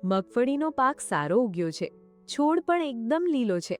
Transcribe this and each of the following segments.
મગફળીનો પાક સારો ઉગ્યો છે. છોડ પણ એકદમ લીલો છે.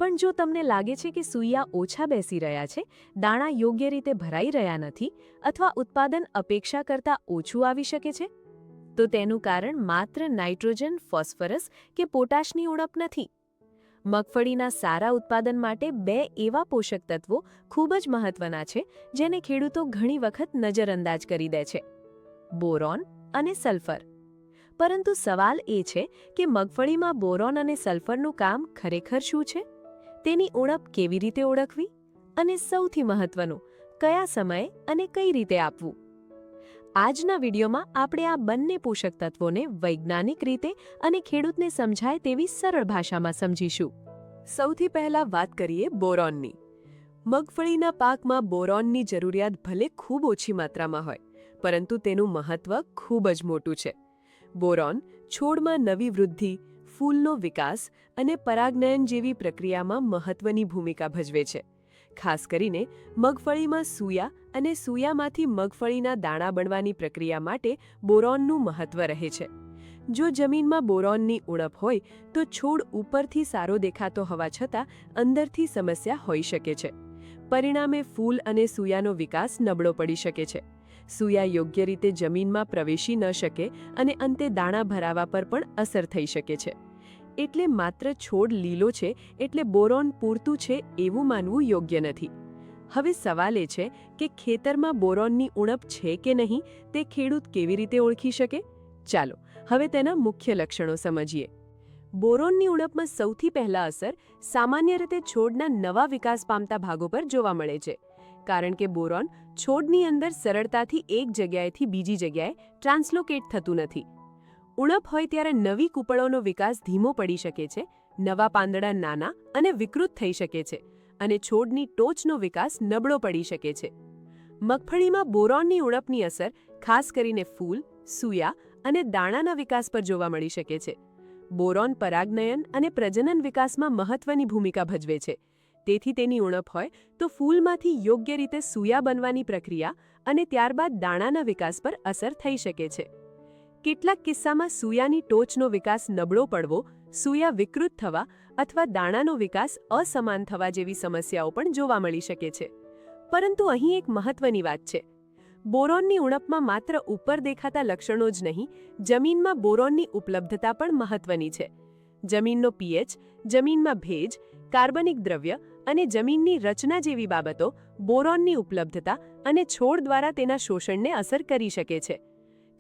પણ જો તમને લાગે છે કે સૂયા ઓછા બેસી રહ્યા છે, દાણા યોગ્ય રીતે ભરાઈ રહ્યા નથી અથવા ઉત્પાદન અપેક્ષા કરતાં ઓછું આવી શકે છે, તો તેનું કારણ માત્ર નાઇટ્રોજન, ફોસ્ફરસ કે પોટાશની ઉણપ નથી. મગફળીના સારા ઉત્પાદન માટે બે એવા પોષક તત્વો ખૂબ જ મહત્વના છે જેને ખેડૂતો ઘણી વખત નજરઅંદાજ કરી દે છે: બોરોન અને સલ્ફર. પરંતુ સવાલ એ છે કે મગફળીમાં બોરોન અને સલ્ફરનું કામ ખરેખર શું છે? તેની ઉણપ કેવી રીતે ઓળખવી? અને સૌથી મહત્વનું, કયા સમયે અને કઈ રીતે આપવું? આજના વિડીયોમાં આપણે આ બંને પોષક તત્વોને વૈજ્ઞાનિક રીતે અને ખેડૂતને સમજાય તેવી સરળ ભાષામાં સમજીશું. સૌથી પહેલા વાત કરીએ બોરોનની. મગફળીના પાકમાં બોરોનની જરૂરિયાત ભલે ખૂબ ઓછી માત્રામાં હોય, પરંતુ તેનું મહત્વ ખૂબ જ મોટું છે. બોરોન છોડમાં નવી વૃદ્ધિ, ફૂલનો વિકાસ અને પરાગનયન જેવી પ્રક્રિયામાં મહત્વની ભૂમિકા ભજવે છે. ખાસ કરીને મગફળીમાં સૂયા અને સૂયામાંથી મગફળીના દાણા બનવાની પ્રક્રિયા માટે બોરોનનું મહત્વ રહે છે. જો જમીનમાં બોરોનની ઉણપ હોય તો છોડ ઉપરથી સારો દેખાતો હોવા છતાં અંદરથી સમસ્યા હોઈ શકે છે. પરિણામે ફૂલ અને સૂયાનો વિકાસ નબળો પડી શકે છે. સૂયા યોગ્ય રીતે જમીનમાં પ્રવેશી ન શકે અને અંતે દાણા ભરાવા પર પણ અસર થઈ શકે છે. એટલે માત્ર છોડ લીલો છે એટલે બોરોન પૂરતું છે એવું માનવું યોગ્ય નથી. હવે સવાલ એ છે કે ખેતરમાં બોરોનની ઉણપ છે કે નહીં તે ખેડૂત કેવી રીતે ઓળખી શકે? ચાલો હવે તેના મુખ્ય લક્ષણો સમજીએ. બોરોનની ઉણપમાં સૌથી પહેલા અસર સામાન્ય રીતે છોડના નવા વિકાસ પામતા ભાગો પર જોવા મળે છે. કારણ કે બોરોન છોડની અંદર સરળતાથી એક જગ્યાએથી બીજી જગ્યાએ ટ્રાન્સલોકેટ થતું નથી. ઉણપ હોય ત્યારે નવી કૂપળોનો વિકાસ ધીમો પડી શકે છે, નવા પાંદડા નાના અને વિકૃત થઈ શકે છે અને છોડની ટોચનો વિકાસ નબળો પડી શકે છે. મગફળીમાં બોરોનની ઉણપની અસર ખાસ કરીને ફૂલ, સૂયા અને દાણાના વિકાસ પર જોવા મળી શકે છે. બોરોન પરાગનયન અને પ્રજનન વિકાસમાં મહત્વની ભૂમિકા ભજવે છે. તેથી તેની ઉણપ હોય તો ફૂલમાંથી યોગ્ય રીતે સૂયા બનવાની પ્રક્રિયા અને ત્યારબાદ દાણાના વિકાસ પર અસર થઈ શકે છે. કેટલાક કિસ્સામાં સૂયાની ટોચનો વિકાસ નબળો પડવો, સૂયા વિકૃત થવા અથવા દાણાનો વિકાસ અસમાન થવા જેવી સમસ્યાઓ પણ જોવા મળી શકે છે. પરંતુ અહીં એક મહત્વની વાત છે. બોરોનની ઉણપમાં માત્ર ઉપર દેખાતા લક્ષણો જ નહીં, જમીનમાં બોરોનની ઉપલબ્ધતા પણ મહત્વની છે. જમીનનો પીએચ, જમીનમાં ભેજ, કાર્બનિક દ્રવ્ય અને જમીનની રચના જેવી બાબતો બોરોનની ઉપલબ્ધતા અને છોડ દ્વારા તેના શોષણને અસર કરી શકે છે.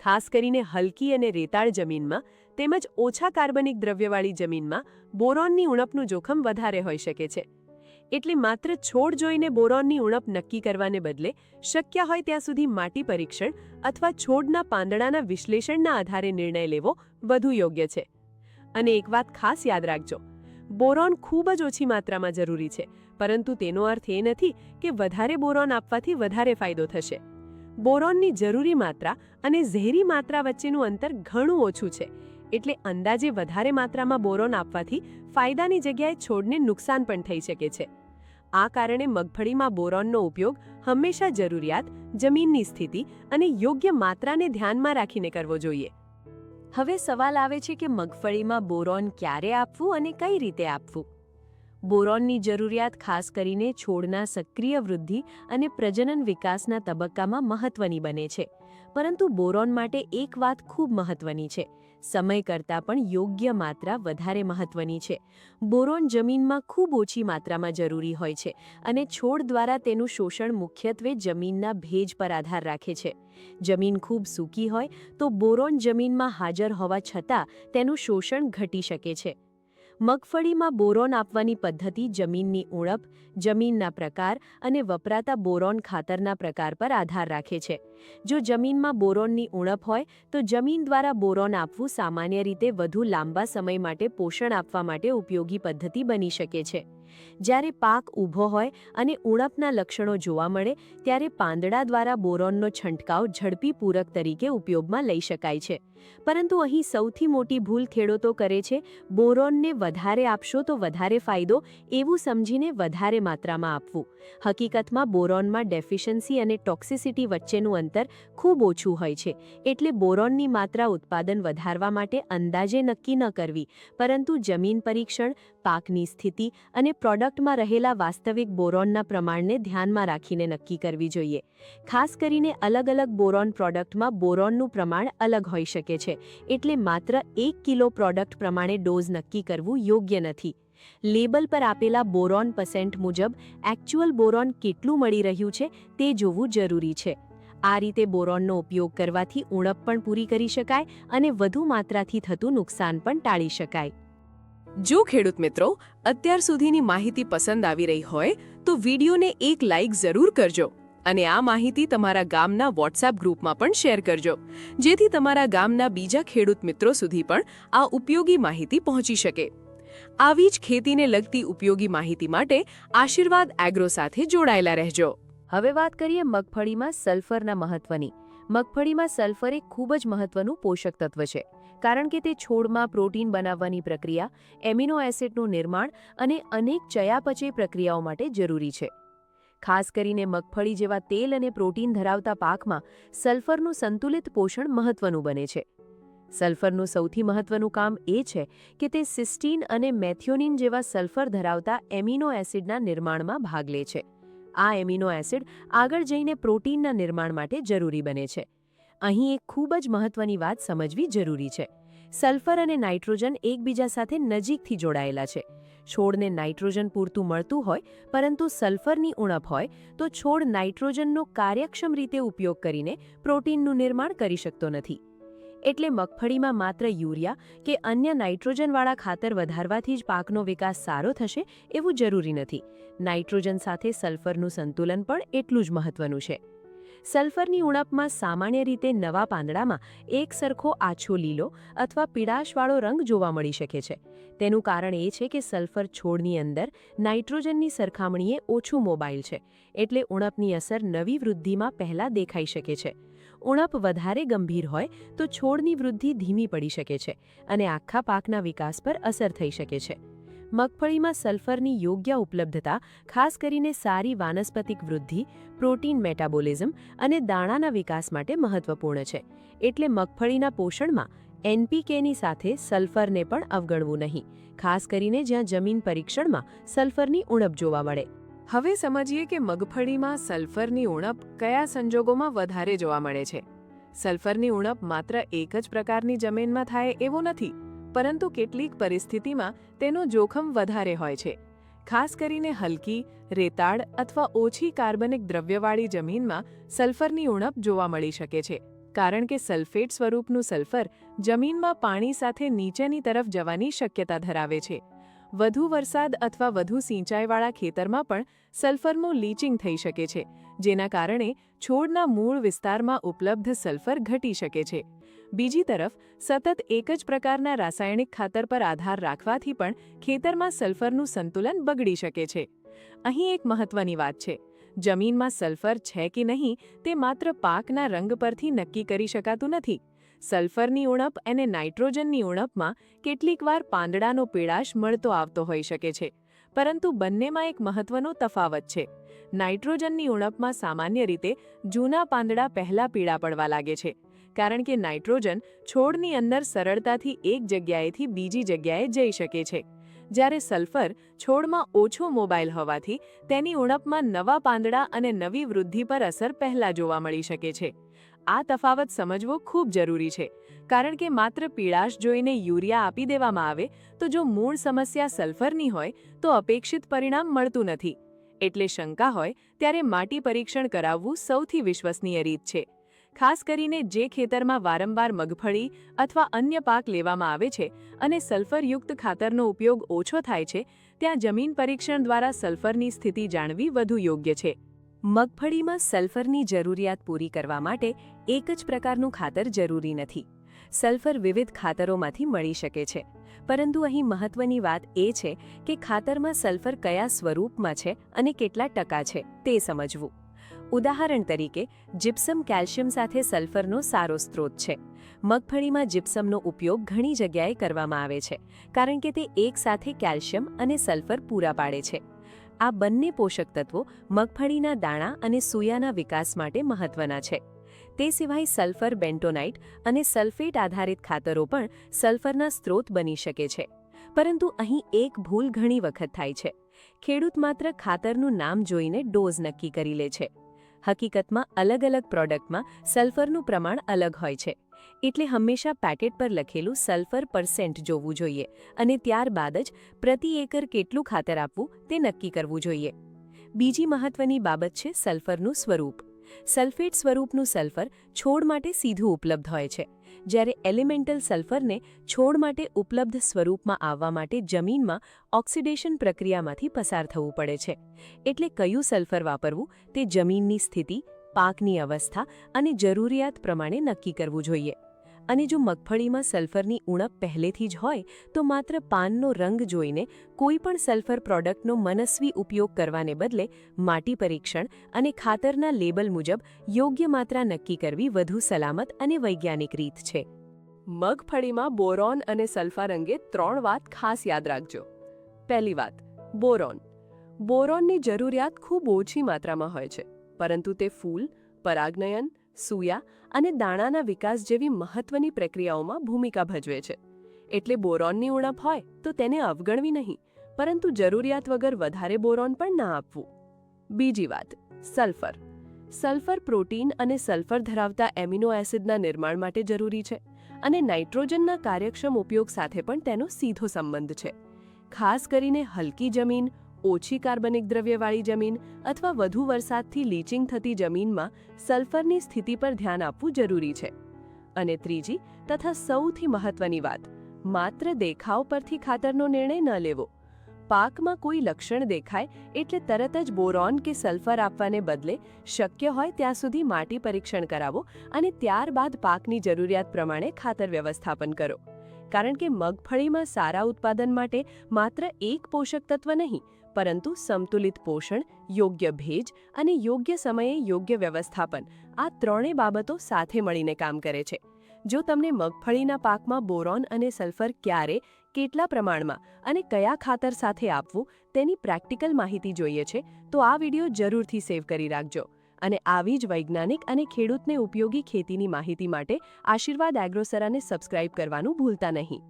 ખાસ કરીને હલકી અને રેતાળ જમીનમાં તેમજ ઓછા કાર્બનિક દ્રવ્યવાળી જમીનમાં બોરોનની ઉણપનું જોખમ વધારે હોઈ શકે છે. એટલે માત્ર છોડ જોઈને બોરોનની ઉણપ નક્કી કરવાને બદલે શક્ય હોય ત્યાં સુધી માટી પરીક્ષણ અથવા છોડના પાંદડાના વિશ્લેષણના આધારે નિર્ણય લેવો વધુ યોગ્ય છે. અને એક વાત ખાસ યાદ રાખજો, બોરોન ખૂબ જ ઓછી માત્રામાં જરૂરી છે, પરંતુ તેનો અર્થ એ નથી કે વધારે બોરોન આપવાથી વધારે ફાયદો થશે. બોરોનની જરૂરી માત્રા અને ઝેરી માત્રા વચ્ચેનું અંતર ઘણું ઓછું છે. એટલે અંદાજે વધારે માત્રામાં બોરોન આપવાથી ફાયદાની જગ્યાએ છોડને નુકસાન પણ થઈ શકે છે. આ કારણે મગફળીમાં બોરોનનો ઉપયોગ હંમેશા જરૂરિયાત, જમીનની સ્થિતિ અને યોગ્ય માત્રાને ધ્યાનમાં રાખીને કરવો જોઈએ. હવે સવાલ આવે છે કે મગફળીમાં બોરોન ક્યારે આપવું અને કઈ રીતે આપવું? બોરોનની જરૂરિયાત ખાસ કરીને છોડના સક્રિય વૃદ્ધિ અને પ્રજનન વિકાસના તબક્કામાં મહત્વની બને છે. પરંતુ બોરોન માટે એક વાત ખૂબ મહત્વની છે: સમય કરતાં પણ યોગ્ય માત્રા વધારે મહત્વની છે. બોરોન જમીનમાં ખૂબ ઓછી માત્રામાં જરૂરી હોય છે અને છોડ દ્વારા તેનું શોષણ મુખ્યત્વે જમીનના ભેજ પર આધાર રાખે છે. જમીન ખૂબ સૂકી હોય તો બોરોન જમીનમાં હાજર હોવા છતાં તેનું શોષણ ઘટી શકે છે. મગફળીમાં બોરોન આપવાની પદ્ધતિ જમીનની ઉણપ, જમીનના પ્રકાર અને વપરાતા બોરોન ખાતરના પ્રકાર પર આધાર રાખે છે. જો જમીનમાં બોરોનની ઉણપ હોય તો જમીન દ્વારા બોરોન આપવું સામાન્ય રીતે વધુ લાંબા સમય માટે પોષણ આપવા માટે ઉપયોગી પદ્ધતિ બની શકે છે. જ્યારે પાક ઊભો હોય અને ઉણપના લક્ષણો જોવા મળે ત્યારે પાંદડા દ્વારા બોરોનનો છંટકાવ ઝડપી પૂરક તરીકે ઉપયોગમાં લઈ શકાય છે. પરંતુ અહીં સૌથી મોટી ભૂલ ખેડૂતો કરે છે બોરોનને વધારે આપશો તો વધારે ફાયદો એવું સમજીને વધારે માત્રામાં આપવું. હકીકતમાં બોરોનમાં ડેફિશિયન્સી અને ટોક્સિસિટી વચ્ચેનું અંતર ખૂબ ઓછું હોય છે, એટલે બોરોનની માત્રા ઉત્પાદન વધારવા માટે અંદાજે નક્કી ન કરવી, પરંતુ જમીન પરીક્ષણ, પાકની સ્થિતિ અને પ્રોડક્ટમાં રહેલા વાસ્તવિક બોરોનના પ્રમાણને ધ્યાનમાં રાખીને નક્કી કરવી જોઈએ. ખાસ કરીને અલગ અલગ બોરોન પ્રોડક્ટમાં બોરોનનું પ્રમાણ અલગ હોઈ શકે છે, એટલે માત્ર 1 કિલો પ્રોડક્ટ પ્રમાણે ડોઝ નક્કી કરવું યોગ્ય નથી. લેબલ પર આપેલા બોરોન % મુજબ એક્ચ્યુઅલ બોરોન કેટલું મળી રહ્યું છે તે જોવું જરૂરી છે. આ રીતે બોરોનનો ઉપયોગ કરવાથી ઉણપ પણ પૂરી કરી શકાય અને વધુ માત્રાથી થતું નુકસાન પણ ટાળી શકાય. જો ખેડૂત મિત્રો અત્યાર સુધીની માહિતી પસંદ આવી રહી હોય તો વિડીયોને એક લાઇક જરૂર કરજો અને આ માહિતી તમારા ગામના વોટ્સએપ ગ્રુપમાં પણ શેર કરજો, જેથી તમારા ગામના બીજા ખેડૂત મિત્રો સુધી પણ આ ઉપયોગી માહિતી પહોંચી શકે. આવી જ ખેતીને લગતી ઉપયોગી માહિતી માટે આશીર્વાદ એગ્રો સાથે જોડાયેલા રહેજો. હવે વાત કરીએ મગફળીમાં સલ્ફરના મહત્વની. મગફળીમાં સલ્ફર એક ખૂબ જ મહત્વનું પોષક તત્વ છે, કારણ કે તે છોડમાં પ્રોટીન બનાવવાની પ્રક્રિયા, એમિનો એસિડનું નિર્માણ અને અનેક ચયાપચય પ્રક્રિયાઓ માટે જરૂરી છે. ખાસ કરીને મગફળી જેવા તેલ અને પ્રોટીન ધરાવતા પાકમાં સલ્ફરનું સંતુલિત પોષણ મહત્વનું બને છે. સલ્ફરનું સૌથી મહત્વનું કામ એ છે કે તે સિસ્ટીન અને મેથિયોનિન જેવા સલ્ફર ધરાવતા એમિનો એસિડના નિર્માણમાં ભાગ લે છે. આ એમિનો એસિડ આગળ જઈને પ્રોટીનના નિર્માણ માટે જરૂરી બને છે. અહીં એક ખૂબ જ મહત્વની વાત સમજવી જરૂરી છે. સલ્ફર અને નાઇટ્રોજન એકબીજા સાથે નજીકથી જોડાયેલા છે. છોડને નાઇટ્રોજન પૂરતું મળતું હોય પરંતુ સલ્ફરની ઉણપ હોય તો છોડ નાઇટ્રોજનનો કાર્યક્ષમ રીતે ઉપયોગ કરીને પ્રોટીનનું નિર્માણ કરી શકતો નથી. એટલે મગફળીમાં માત્ર યુરિયા કે અન્ય નાઇટ્રોજનવાળા ખાતર વધારવાથી જ પાકનો વિકાસ સારો થશે એવું જરૂરી નથી. નાઇટ્રોજન સાથે સલ્ફરનું સંતુલન પણ એટલું જ મહત્વનું છે. સલ્ફરની ઉણપમાં સામાન્ય રીતે નવા પાંદડામાં એક સરખો આછો લીલો અથવા પીળાશવાળો રંગ જોવા મળી શકે છે. તેનું કારણ એ છે કે સલ્ફર છોડની અંદર નાઇટ્રોજનની સરખામણીએ ઓછું મોબાઈલ છે, એટલે ઉણપની અસર નવી વૃદ્ધિમાં પહેલાં દેખાઈ શકે છે. ઉણપ વધારે ગંભીર હોય તો છોડની વૃદ્ધિ ધીમી પડી શકે છે અને આખા પાકના વિકાસ પર અસર થઈ શકે છે. મગફળીમાં સલ્ફરની યોગ્ય ઉપલબ્ધતા ખાસ કરીને સારી વાનસ્પતિક વૃદ્ધિ, પ્રોટીન મેટાબોલિઝમ અને દાણાના વિકાસ માટે મહત્વપૂર્ણ છે. એટલે મગફળીના પોષણમાં NPKની સાથે સલ્ફરને પણ અવગણવું નહીં, ખાસ કરીને જ્યાં જમીન પરીક્ષણમાં સલ્ફરની ઉણપ જોવા મળે. હવે સમજીએ કે મગફળીમાં સલ્ફરની ઉણપ કયા સંજોગોમાં વધારે જોવા મળે છે. સલ્ફરની ઉણપ માત્ર એક જ પ્રકારની જમીનમાં થાય એવું નથી, પરંતુ કેટલીક પરિસ્થિતિમાં તેનું જોખમ વધારે હોય છે. ખાસ કરીને હલકી, રેતાળ અથવા ઓછી કાર્બનિક દ્રવ્યવાળી જમીનમાં સલ્ફરની ઉણપ જોવા મળી શકે છે, કારણ કે સલ્ફેટ સ્વરૂપનું સલ્ફર જમીનમાં પાણી સાથે નીચેની તરફ જવાની શક્યતા ધરાવે છે. વધુ વરસાદ અથવા વધુ સિંચાઈવાળા ખેતરમાં પણ સલ્ફરનું લીચિંગ થઈ શકે છે, જેના કારણે છોડના મૂળ વિસ્તારમાં ઉપલબ્ધ સલ્ફર ઘટી શકે છે. બીજી તરફ સતત એક જ પ્રકારના રાસાયણિક ખાતર પર આધાર રાખવાથી પણ ખેતરમાં સલ્ફરનું સંતુલન બગડી શકે છે. અહીં એક મહત્વની વાત છે, જમીનમાં સલ્ફર છે કે નહીં તે માત્ર પાકના રંગ પરથી નક્કી કરી શકાતું નથી. સલ્ફરની ઉણપ અને નાઇટ્રોજનની ઉણપમાં કેટલીકવાર પાંદડાનો પીળાશ મળતો આવતો હોઈ શકે છે, પરંતુ બંનેમાં એક મહત્વનો તફાવત છે. નાઇટ્રોજનની ઉણપમાં સામાન્ય રીતે જૂના પાંદડા પહેલાં પીળા પડવા લાગે છે, કારણ કે નાઇટ્રોજન છોડની અંદર સરળતાથી એક જગ્યાએથી બીજી જગ્યાએ જઈ શકે છે. જ્યારે સલ્ફર છોડમાં ઓછો મોબાઈલ હોવાથી તેની ઉણપમાં નવા પાંદડા અને નવી વૃદ્ધિ પર અસર પહેલાં જોવા મળી શકે છે. આ તફાવત સમજવો ખૂબ જરૂરી છે, કારણ કે માત્ર પીળાશ જોઈને યુરિયા આપી દેવામાં આવે તો જો મૂળ સમસ્યા સલ્ફરની હોય તો અપેક્ષિત પરિણામ મળતું નથી. એટલે શંકા હોય ત્યારે માટી પરીક્ષણ કરાવવું સૌથી વિશ્વસનીય રીત છે. ખાસ કરીને જે ખેતરમાં વારંવાર મગફળી અથવા અન્ય પાક લેવામાં આવે છે અને સલ્ફરયુક્ત ખાતરનો ઉપયોગ ઓછો થાય છે, ત્યાં જમીન પરીક્ષણ દ્વારા સલ્ફરની સ્થિતિ જાણવી વધુ યોગ્ય છે. મગફળીમાં સલ્ફરની જરૂરિયાત પૂરી કરવા માટે એક જ પ્રકારનું ખાતર જરૂરી નથી. સલ્ફર વિવિધ ખાતરોમાંથી મળી શકે છે, પરંતુ અહીં મહત્વની વાત એ છે કે ખાતરમાં સલ્ફર કયા સ્વરૂપમાં છે અને કેટલા ટકા છે તે સમજવું. ઉદાહરણ તરીકે, જીપ્સમ કેલ્શિયમ સાથે સલ્ફરનો સારો સ્ત્રોત છે, મગફળીમાં જીપ્સમનો ઉપયોગ ઘણી જગ્યાએ કરવામાં આવે છે, કારણ કે તે એકસાથે કેલ્શિયમ અને સલ્ફર પૂરા પાડે છે. આ બંને પોષક તત્વો મગફળીના દાણા અને સૂયાના વિકાસ માટે મહત્વના છે. તે સિવાય સલ્ફર બેન્ટોનાઇટ અને સલ્ફેટ આધારિત ખાતરો પણ સલ્ફરના સ્ત્રોત બની શકે છે. પરંતુ અહીં એક ભૂલ ઘણી વખત થાય છે. ખેડૂત માત્ર ખાતરનું નામ જોઈને ડોઝ નક્કી કરી લે છે. હકીકતમાં અલગ-અલગ પ્રોડક્ટમાં સલ્ફરનું પ્રમાણ અલગ હોય છે. એટલે હંમેશા પેકેટ પર લખેલું સલ્ફર % જોવું જોઈએ અને ત્યારબાદ જ પ્રતિ એકર કેટલું ખાતર આપવું તે નક્કી કરવું જોઈએ. બીજી મહત્વની બાબત છે સલ્ફરનું સ્વરૂપ. સલ્ફેટ સ્વરૂપનું સલ્ફર છોડ માટે સીધું ઉપલબ્ધ હોય છે, જ્યારે એલિમેન્ટલ સલ્ફરને છોડ માટે ઉપલબ્ધ સ્વરૂપમાં આવવા માટે જમીનમાં ઓક્સિડેશન પ્રક્રિયામાંથી પસાર થવું પડે છે. એટલે કયું સલ્ફર વાપરવું તે જમીનની સ્થિતિ, પાકની અવસ્થા અને જરૂરિયાત પ્રમાણે નક્કી કરવું જોઈએ. અને જો મગફળીમાં સલ્ફરની ઉણપ પહેલેથી જ હોય તો માત્ર પાનનો રંગ જોઈને કોઈ પણ સલ્ફર પ્રોડક્ટનો મનસ્વી ઉપયોગ કરવાને બદલે માટી પરીક્ષણ અને ખાતરના લેબલ મુજબ યોગ્ય માત્રા નક્કી કરવી વધુ સલામત અને વૈજ્ઞાનિક રીત છે. મગફળીમાં બોરોન અને સલ્ફર અંગે 3 વાત ખાસ યાદ રાખજો. પહેલી વાત, બોરોન. બોરોનની જરૂરિયાત ખૂબ ઓછી માત્રામાં હોય છે, પરંતુ તે ફૂલ, પરાગનયન, સૂયા અને દાણાના વિકાસ જેવી મહત્વની પ્રક્રિયાઓમાં ભૂમિકા ભજવે છે. એટલે બોરોનની ઉણપ હોય તો તેને અવગણવી નહીં, પરંતુ જરૂરિયાત વગર વધારે બોરોન પણ ના આપવું. બીજી વાત, સલ્ફર. સલ્ફર પ્રોટીન અને સલ્ફર ધરાવતા એમિનો એસિડના નિર્માણ માટે જરૂરી છે અને નાઇટ્રોજનના કાર્યક્ષમ ઉપયોગ સાથે પણ તેનો સીધો સંબંધ છે. ખાસ કરીને હલકી જમીન, ઓછી કાર્બનિક દ્રવ્યવાળી જમીન અથવા વધુ વરસાદથી લીચિંગ થતી જમીનમાં સલ્ફરની સ્થિતિ પર ધ્યાન આપવું જરૂરી છે. અને ત્રીજી તથા સૌથી મહત્વની વાત, માત્ર દેખાવ પરથી ખાતરનો નિર્ણય ન લેવો. પાકમાં કોઈ લક્ષણ દેખાય એટલે તરત જ બોરોન કે સલ્ફર આપવાને બદલે શક્ય હોય ત્યાં સુધી માટી પરીક્ષણ કરાવો અને ત્યારબાદ પાકની જરૂરિયાત પ્રમાણે ખાતર વ્યવસ્થાપન કરો. કારણ કે મગફળીમાં સારા ઉત્પાદન માટે માત્ર એક પોષક તત્વ નહીં, પરંતુ સંતુલિત પોષણ, યોગ્ય ભેજ અને યોગ્ય સમયે યોગ્ય વ્યવસ્થાપન, આ ત્રણેય બાબતો સાથે મળીને કામ કરે છે. જો તમને મગફળીના પાકમાં બોરોન અને સલ્ફર ક્યારે, કેટલા પ્રમાણમાં અને કયા ખાતર સાથે આપવું તેની પ્રેક્ટિકલ માહિતી જોઈએ છે તો આ વિડીયો જરૂરથી સેવ કરી રાખજો. અને આવી જ વૈજ્ઞાનિક અને ખેડૂતને ઉપયોગી ખેતીની માહિતી માટે આશીર્વાદ એગ્રોસેરાને સબસ્ક્રાઇબ કરવાનું ભૂલતા નહીં.